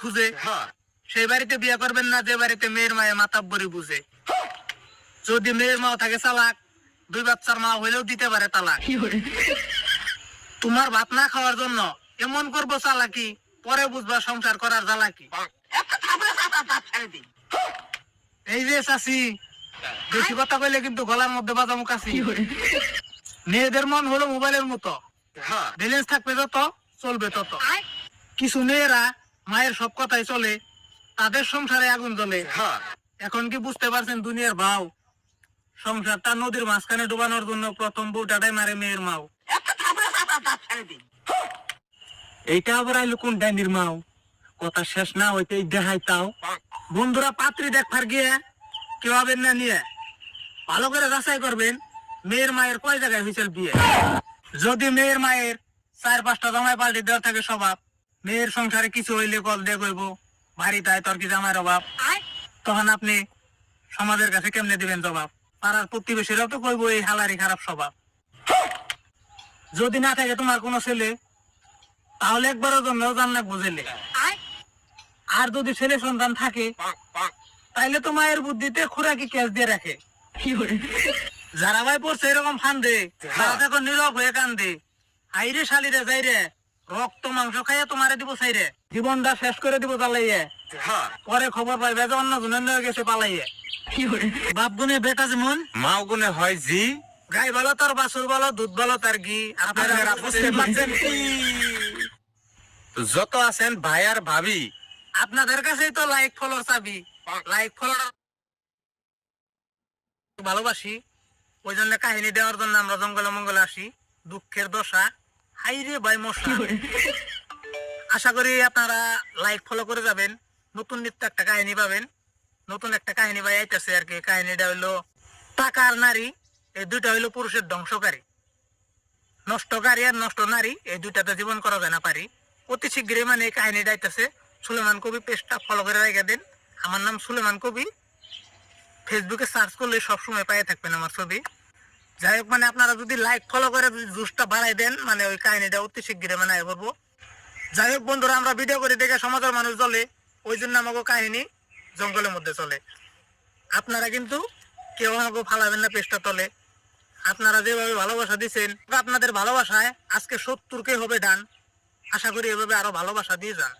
খুঁজে সেই বাড়িতে বিয়ে করবেন না যে বাড়িতে মেয়ের মায়ে মাতাব্বরি বুঝে। যদি মেয়ের মাও থাকে চালাক, দুই বাচ্চার মা হইলেও দিতে পারে তালাক। তোমার ভাত না খাওয়ার জন্য এমন করবো চালাকি, পরে বুঝবা সংসার করার জ্বালাকি। এই যে চাচি, বেশি কথা কইলে কিন্তু গলার মধ্যে বাজামু কাশি। মেয়েদের মন হলো মোবাইলের মতো, ব্যালেন্স থাকবে যত চলবে তত। কিছু মেয়েরা মায়ের সব কথাই চলে, তাদের সংসারে আগুন জ্বলে। এখন কি বুঝতে পারছেন দুনিয়ার ভাও? সংসারটা নদীর মাঝখানে ডুবানোর জন্য প্রথম বউটাটাই মারে মেয়ের মাও। এইটা আবার আইলো কোন ডাইনির মাও? কথা শেষ না হইতে দেখাই তাও। বন্ধুরা, পাত্রী দেখবার গিয়ে কেউ হবেন না নিয়ে ভালো করে যাচাই করবেন মেয়ের মায়ের কয় জায়গায় হয়েছিল বিয়ে। যদি মেয়ের মায়ের 4-5টা জামাই পাল্টি দেওয়ার থাকে স্বভাব, মেয়ের সংসারে কিছু হইলে কল দিয়ে কইব ভারী তাই তোর কি জামাইয়ের অভাব, তখন আপনি সমাজের কাছে কেমনে দিবেন জবাব? পাড়ার প্রতিবেশীরাও তো কইব এই হালারি খারাপ স্বভাব। যদি না থাকে তোমার কোনো ছেলে, তাহলে একবারের জন্য জান্নাত বুঝেলে। আর যদি ছেলে সন্তান থাকে, তাইলে তো মায়ের বুদ্ধিতে খোরাকি ক্যাশ দিয়ে রাখে। যারা ভাই পড়ছে এরকম ফান্দে, তারা দেখো নীরব হয়ে কান্দে। আইরে শালিরে যাইরে, রক্ত মাংস খাইয়া তোমারে দিব চাইরে, জীবনটা শেষ করে দিব জ্বালাইয়ে। পরে খবর পাইবে যে অন্য জনের গেছে পালাইয়ে। বাপ গুনে বেটা যেমন, মাও গুনে হয় জি। গাই বলো তার বাছুর বলো, দুধ বলো তার ঘি। আপনারা বুঝতে পারছেন কি? যত আছেন ভাই আর ভাবি, আপনাদের কাছেই তো লাইক ফলোর চাবি। লাইক ফলোর ভালোবাসি, ওই জন্য কাহিনী দেওয়ার জন্য আমরা জঙ্গলে মঙ্গলে আসি। দুঃখের দশা হাইরে ভাই মশা। আশা করি আপনারা লাইক ফলো করে যাবেন, নতুন নিত্য একটা কাহিনী পাবেন। নতুন একটা কাহিনী ভাই আইতেছে আর কি। কাহিনীটা হইলো টাকা আর নারী, এই দুইটা হইলো পুরুষের ধ্বংসকারী। নষ্টকারী আর নষ্ট নারী, এই দুইটাতে জীবন করা যায় না পারি। অতি শীঘ্রই মানে এই কাহিনীটা আইতেছে। সুলেমান কবি পেজটা ফলো করে রেখে দেন। আমার নাম সুলেমান কবি, ফেসবুকে সার্চ করলে সবসময় পাই থাকবেন আমার ছবি। যাই হোক, মানে আপনারা যদি লাইক ফলো করে যদি জুসটা বাড়াই দেন, মানে ওই কাহিনীটা অতি শীঘ্রই মানে আয় করবো। যাই হোক বন্ধুরা, আমরা ভিডিও করে দেখে সমাজের মানুষ চলে, ওই জন্য আমাকে কাহিনী জঙ্গলের মধ্যে চলে। আপনারা কিন্তু কেউ আমাকে ফালাবেন না পেজটা তলে। আপনারা যেভাবে ভালোবাসা দিচ্ছেন, আপনাদের ভালোবাসায় আজকে 70কে হবে ডান। আশা করি এভাবে আরো ভালোবাসা দিয়ে যান।